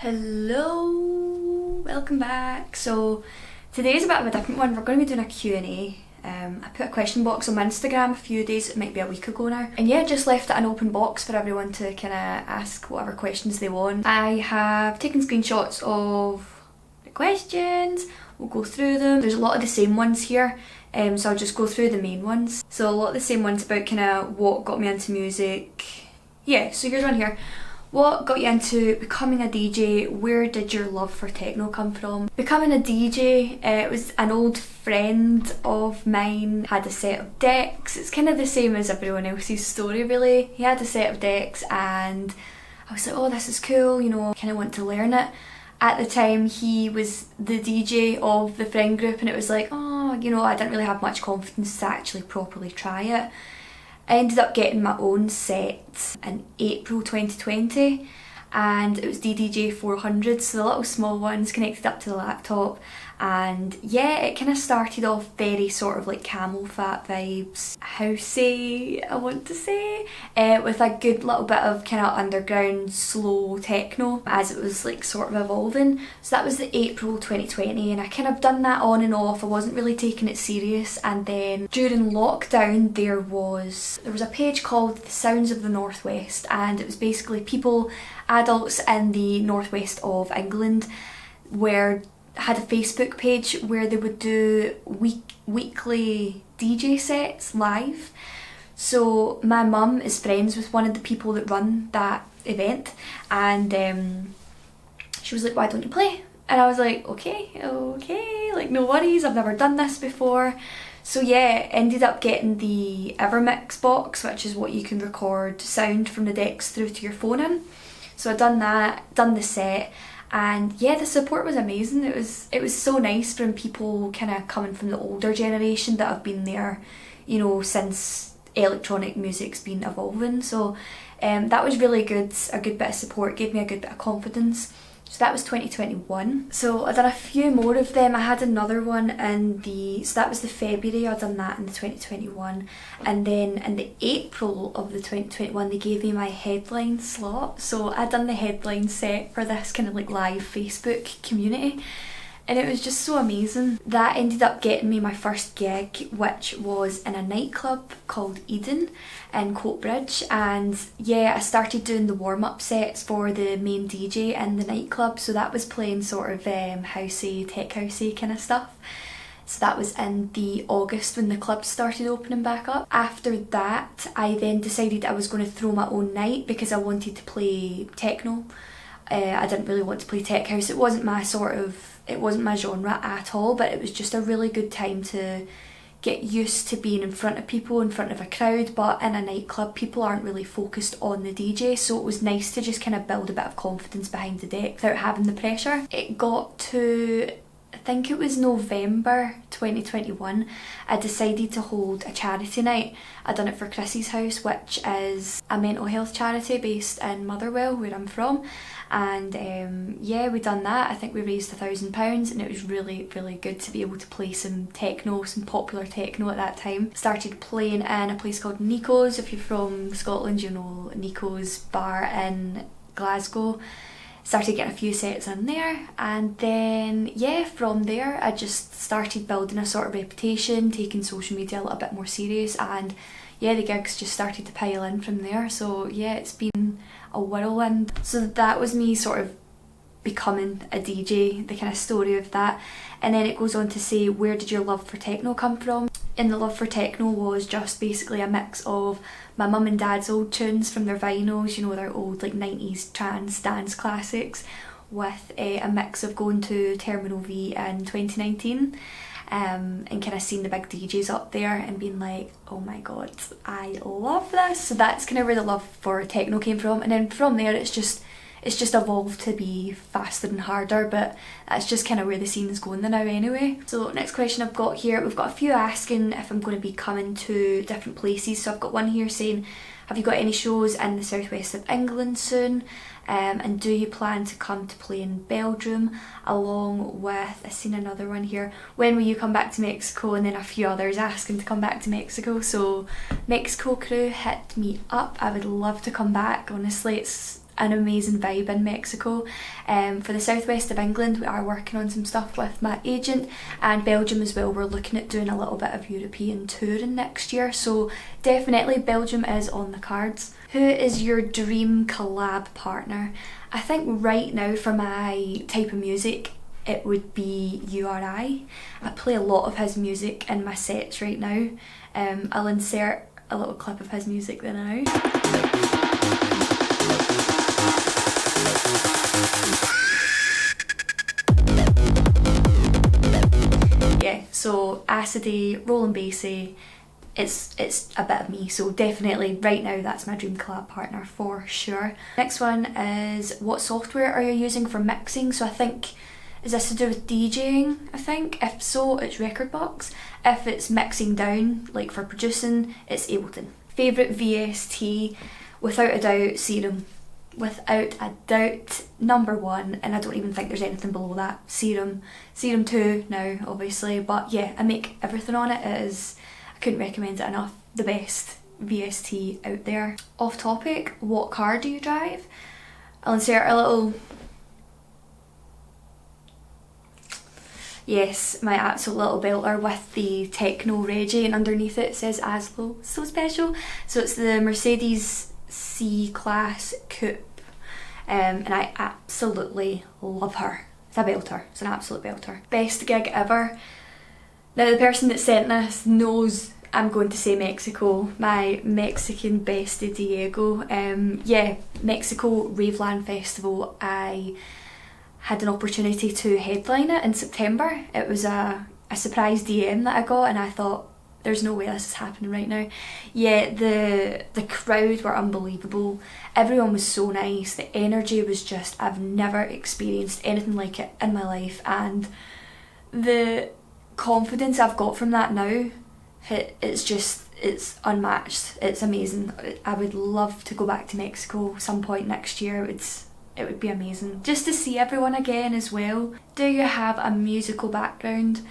Hello, welcome back. So today's a bit of a different one. We're going to be doing a Q&A. I put a question box on my Instagram a few days, it might be a week ago now. And yeah, just left it an open box for everyone to kind of ask whatever questions they want. I have taken screenshots of the questions, we'll go through them. There's a lot of the same ones here, so I'll just go through the main ones. So a lot of the same ones about kind of what got me into music. Yeah, so here's one here. What got you into becoming a DJ? Where did your love for techno come from? Becoming a DJ, it was an old friend of mine had a set of decks. It's kind of the same as everyone else's story really. He had a set of decks and I was like, oh, this is cool, you know, I kind of want to learn it. At the time he was the DJ of the friend group and it was like, oh, you know, I didn't really have much confidence to actually properly try it. I ended up getting my own set in April 2020 and it was DDJ 400, so the little small ones connected up to the laptop, and yeah, it kind of started off very sort of like camel fat vibes, housey I want to say, with a good little bit of kind of underground slow techno as it was like sort of evolving. So that was the April 2020 and I kind of done that on and off. I wasn't really taking it serious, and then during lockdown there was a page called The Sounds of the Northwest, and it was basically people, adults in the northwest of England, had a Facebook page where they would do weekly DJ sets live. So my mum is friends with one of the people that run that event, and she was like, why don't you play? And I was like, okay, like no worries, I've never done this before. So yeah, ended up getting the Evermix box, which is what you can record sound from the decks through to your phone in. So I done that, done the set, and yeah, the support was amazing. It was so nice from people kind of coming from the older generation that have been there, you know, since electronic music's been evolving. So that was really good, a good bit of support, gave me a good bit of confidence. So that was 2021. So I done a few more of them. I had another one so that was the February, I done that in the 2021. And then in the April of the 2021, they gave me my headline slot. So I done the headline set for this kind of like live Facebook community. And it was just so amazing. That ended up getting me my first gig, which was in a nightclub called Eden in Coatbridge. And yeah, I started doing the warm-up sets for the main DJ in the nightclub. So that was playing sort of housey, tech housey kind of stuff. So that was in the August when the clubs started opening back up. After that, I then decided I was going to throw my own night because I wanted to play techno. I didn't really want to play tech house. It wasn't my genre at all, but it was just a really good time to get used to being in front of people, in front of a crowd. But in a nightclub, people aren't really focused on the DJ, so it was nice to just kind of build a bit of confidence behind the deck without having the pressure. It got to, I think it was November 2021, I decided to hold a charity night. I done it for Chrissy's House, which is a mental health charity based in Motherwell, where I'm from. And yeah, we done that. I think we raised £1,000 and it was really, really good to be able to play some techno, some popular techno at that time. Started playing in a place called Nico's. If you're from Scotland, you know Nico's bar in Glasgow. Started getting a few sets in there, and then yeah, from there I just started building a sort of reputation, taking social media a little bit more serious, and yeah, the gigs just started to pile in from there. So yeah, it's been a whirlwind. So that was me sort of becoming a DJ, the kind of story of that. And then it goes on to say, where did your love for techno come from? And the love for techno was just basically a mix of my mum and dad's old tunes from their vinyls, you know, their old like 90s trance dance classics, with a mix of going to Terminal V in 2019 and kind of seeing the big DJs up there and being like, oh my god, I love this. So that's kind of where the love for techno came from, and then from there it's just evolved to be faster and harder, but that's just kind of where the scene is going now anyway. So next question I've got here, we've got a few asking if I'm going to be coming to different places. So I've got one here saying, have you got any shows in the southwest of England soon? And do you plan to come to play in Belgium? Along with, I've seen another one here, when will you come back to Mexico? And then a few others asking to come back to Mexico. So Mexico crew, hit me up. I would love to come back. Honestly, it's an amazing vibe in Mexico. For the southwest of England we are working on some stuff with my agent, and Belgium as well. We're looking at doing a little bit of European touring next year, so definitely Belgium is on the cards. Who is your dream collab partner? I think right now for my type of music it would be URI. I play a lot of his music in my sets right now. I'll insert a little clip of his music there now. Yeah, so acidy, rolling bassy, it's a bit of me, so definitely right now that's my dream collab partner for sure. Next one is, what software are you using for mixing? So I think, is this to do with DJing, I think? If so, it's Rekordbox. If it's mixing down, like for producing, it's Ableton. Favourite VST? Without a doubt, Serum. Without a doubt, number one, and I don't even think there's anything below that. Serum. Serum 2 now, obviously, but yeah, I make everything on it. It is, I couldn't recommend it enough, the best VST out there. Off topic, what car do you drive? I'll insert a little... Yes, my absolute little belter with the techno reggae, and underneath it says Aslø, so special. So it's the Mercedes C-Class Coupe, and I absolutely love her. It's a belter, it's an absolute belter. Best gig ever. Now the person that sent this knows I'm going to say Mexico, my Mexican bestie Diego. Yeah, Mexico Raveland Festival. I had an opportunity to headline it in September. It was a surprise DM that I got, and I thought, there's no way this is happening right now. Yeah, the crowd were unbelievable. Everyone was so nice. The energy was just, I've never experienced anything like it in my life, and the confidence I've got from that now, it's unmatched. It's amazing. I would love to go back to Mexico some point next year. It would be amazing just to see everyone again as well. Do you have a musical background?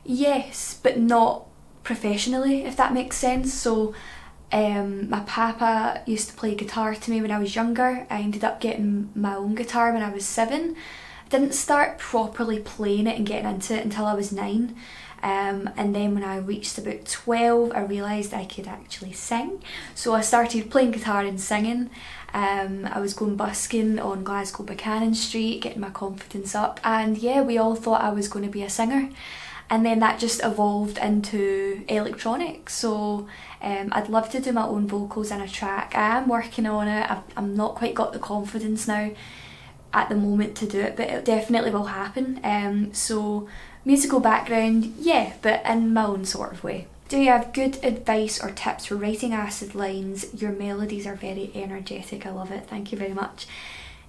Yes, but not professionally, if that makes sense. So my papa used to play guitar to me when I was younger. I ended up getting my own guitar when I was 7. I didn't start properly playing it and getting into it until I was 9. And then when I reached about 12 I realised I could actually sing, so I started playing guitar and singing. I was going busking on Glasgow Buchanan Street, getting my confidence up, and yeah, we all thought I was going to be a singer, and then that just evolved into electronics. So I'd love to do my own vocals in a track. I am working on it. I'm not quite got the confidence now at the moment to do it, but it definitely will happen. So musical background, yeah, but in my own sort of way. Do you have good advice or tips for writing acid lines? Your melodies are very energetic. I love it. Thank you very much.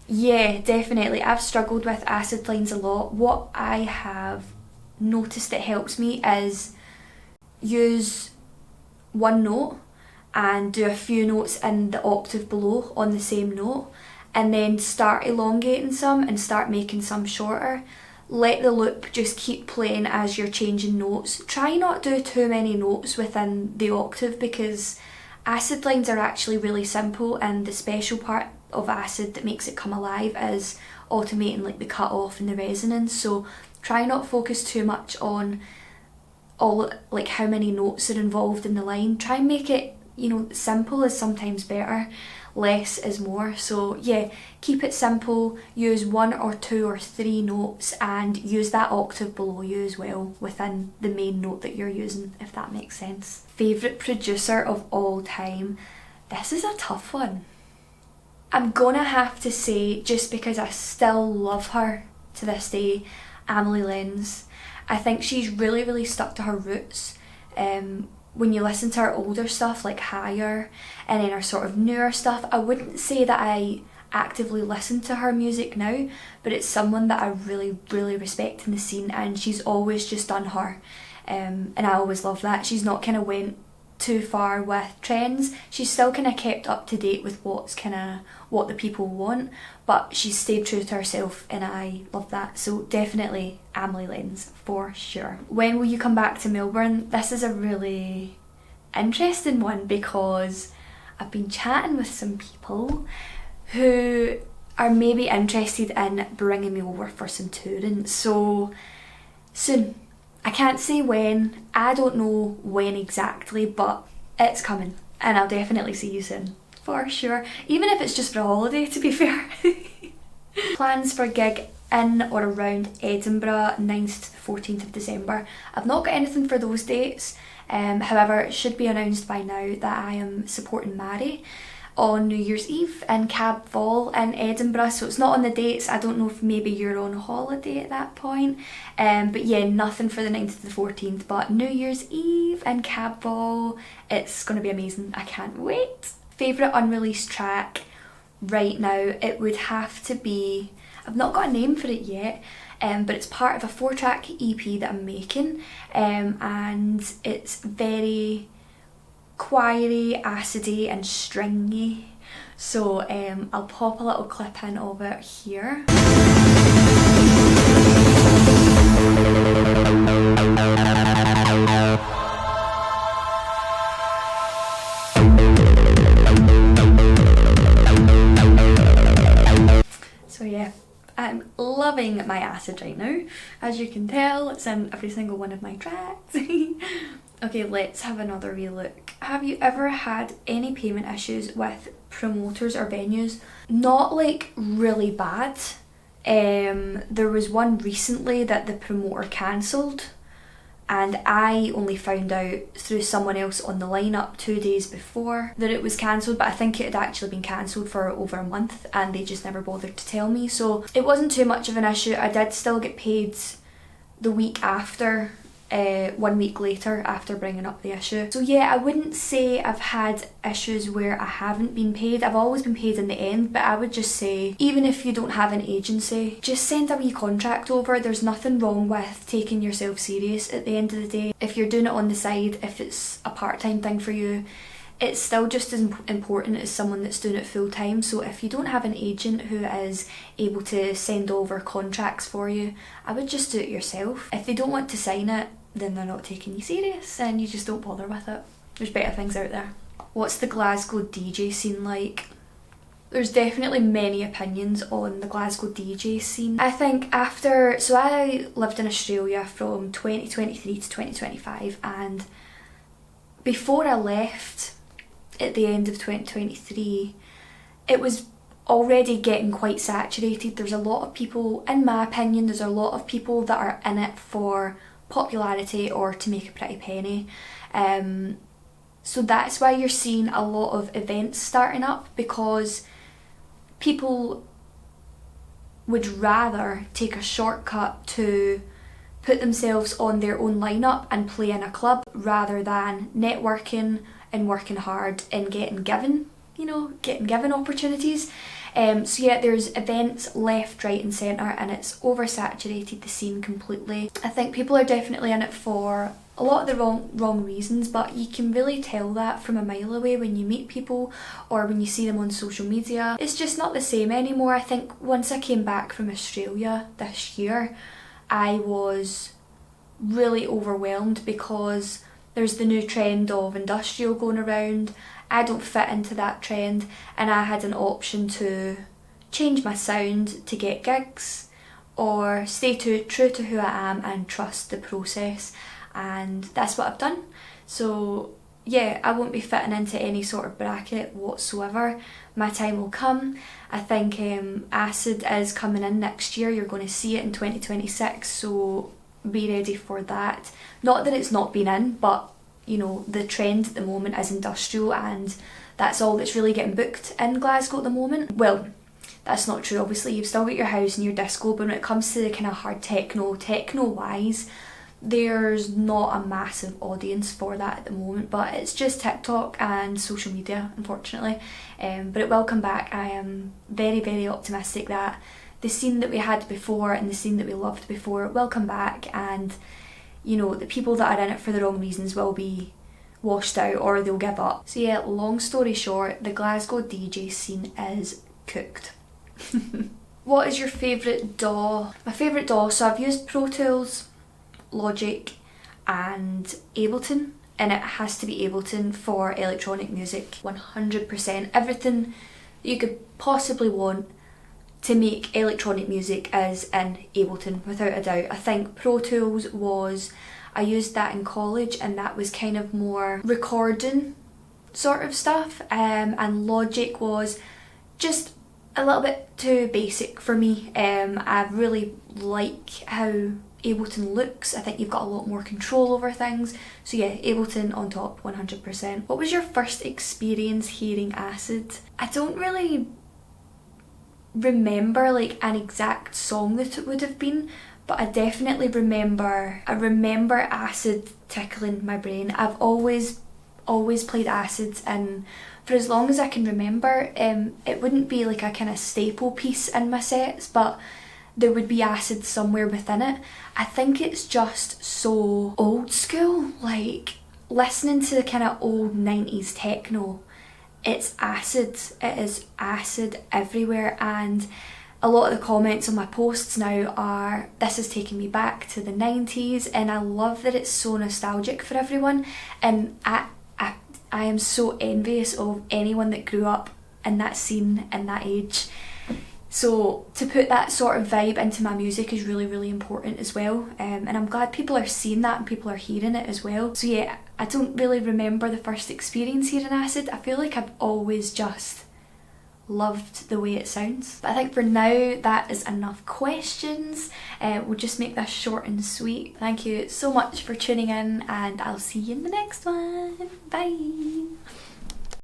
Yeah, definitely. I've struggled with acid lines a lot. What I have noticed that helps me is use one note and do a few notes in the octave below on the same note, and then start elongating some and start making some shorter. Let the loop just keep playing as you're changing notes. Try not do too many notes within the octave, because acid lines are actually really simple, and the special part of acid that makes it come alive is automating like the cut off and the resonance. So try not focus too much on all like how many notes are involved in the line. Try and make it, you know, simple is sometimes better. Less is more. So yeah, keep it simple, use 1 or 2 or 3 notes, and use that octave below you as well within the main note that you're using, if that makes sense. Favourite producer of all time? This is a tough one. I'm gonna have to say, just because I still love her to this day, Amelie Lenz. I think she's really stuck to her roots. When you listen to her older stuff like Higher, and then her sort of newer stuff, I wouldn't say that I actively listen to her music now, but it's someone that I really respect in the scene, and she's always just done her, and I always love that. She's not kind of went too far with trends. She's still kind of kept up to date with what the people want, but she's stayed true to herself, and I love that. So definitely Amelie Lenz for sure. When will you come back to Melbourne? This is a really interesting one, because I've been chatting with some people who are maybe interested in bringing me over for some touring. So soon. I can't say when, I don't know when exactly, but it's coming and I'll definitely see you soon, for sure. Even if it's just for a holiday, to be fair. Plans for a gig in or around Edinburgh, 9th to the 14th of December. I've not got anything for those dates, however it should be announced by now that I am supporting Mary on New Year's Eve in Cab Fall in Edinburgh, so it's not on the dates. I don't know if maybe you're on holiday at that point, but yeah, nothing for the 9th to the 14th, but New Year's Eve in Cab Fall, it's going to be amazing. I can't wait. Favourite unreleased track right now, it would have to be, I've not got a name for it yet, but it's part of a 4-track EP that I'm making, and it's very choiry, acidy and stringy, so I'll pop a little clip in of it here. So yeah, I'm loving my acid right now. As you can tell, it's in every single one of my tracks. Okay, let's have another wee look. Have you ever had any payment issues with promoters or venues? Not like really bad. There was one recently that the promoter cancelled, and I only found out through someone else on the lineup 2 days before that it was cancelled, but I think it had actually been cancelled for over a month and they just never bothered to tell me, so it wasn't too much of an issue. I did still get paid the week after, 1 week later after bringing up the issue. So yeah, I wouldn't say I've had issues where I haven't been paid. I've always been paid in the end, but I would just say, even if you don't have an agency, just send a wee contract over. There's nothing wrong with taking yourself serious at the end of the day. If you're doing it on the side, if it's a part-time thing for you, it's still just as important as someone that's doing it full time. So if you don't have an agent who is able to send over contracts for you, I would just do it yourself. If they don't want to sign it, then they're not taking you serious and you just don't bother with it. There's better things out there. What's the Glasgow DJ scene like? There's definitely many opinions on the Glasgow DJ scene. I think so I lived in Australia from 2023 to 2025, and before I left at the end of 2023, it was already getting quite saturated. There's a lot of people, in my opinion, there's a lot of people that are in it for popularity or to make a pretty penny. So that's why you're seeing a lot of events starting up, because people would rather take a shortcut to put themselves on their own lineup and play in a club rather than networking and working hard and getting given opportunities. So yeah, there's events left, right and centre, and it's oversaturated the scene completely. I think people are definitely in it for a lot of the wrong reasons, but you can really tell that from a mile away when you meet people or when you see them on social media. It's just not the same anymore. I think once I came back from Australia this year, I was really overwhelmed because there's the new trend of industrial going around. I don't fit into that trend, and I had an option to change my sound to get gigs or stay true to who I am and trust the process, and that's what I've done. So yeah, I won't be fitting into any sort of bracket whatsoever. My time will come. I think Acid is coming in next year. You're going to see it in 2026, so be ready for that. Not that it's not been in, but you know, the trend at the moment is industrial, and that's all that's really getting booked in Glasgow at the moment. Well, that's not true, obviously. You've still got your house and your disco, but when it comes to the kind of hard techno-wise, there's not a massive audience for that at the moment, but it's just TikTok and social media, unfortunately. But it will come back. I am very, very optimistic that the scene that we had before and the scene that we loved before will come back, and you know, the people that are in it for the wrong reasons will be washed out or they'll give up. So yeah, long story short, the Glasgow DJ scene is cooked. What is your favourite DAW? My favourite DAW, so I've used Pro Tools, Logic and Ableton, and it has to be Ableton for electronic music, 100%. Everything that you could possibly want to make electronic music is in Ableton, without a doubt. I think Pro Tools was, I used that in college and that was kind of more recording sort of stuff, and Logic was just a little bit too basic for me. I really like how Ableton looks. I think you've got a lot more control over things. So yeah, Ableton on top, 100%. What was your first experience hearing Acid? I don't really remember like an exact song that it would have been, but I definitely remember Acid tickling my brain. I've always played Acid, and for as long as I can remember, it wouldn't be like a kind of staple piece in my sets, but there would be Acid somewhere within it. I think it's just so old school, like listening to the kind of old 90s techno. It's Acid, it is Acid everywhere, and a lot of the comments on my posts now are, this is taking me back to the 90s, and I love that it's so nostalgic for everyone, and I am so envious of anyone that grew up in that scene, in that age. So to put that sort of vibe into my music is really, really important as well, and I'm glad people are seeing that and people are hearing it as well. So yeah, I don't really remember the first experience hearing Acid. I feel like I've always just loved the way it sounds. But I think for now that is enough questions. We'll just make this short and sweet. Thank you so much for tuning in, and I'll see you in the next one. Bye!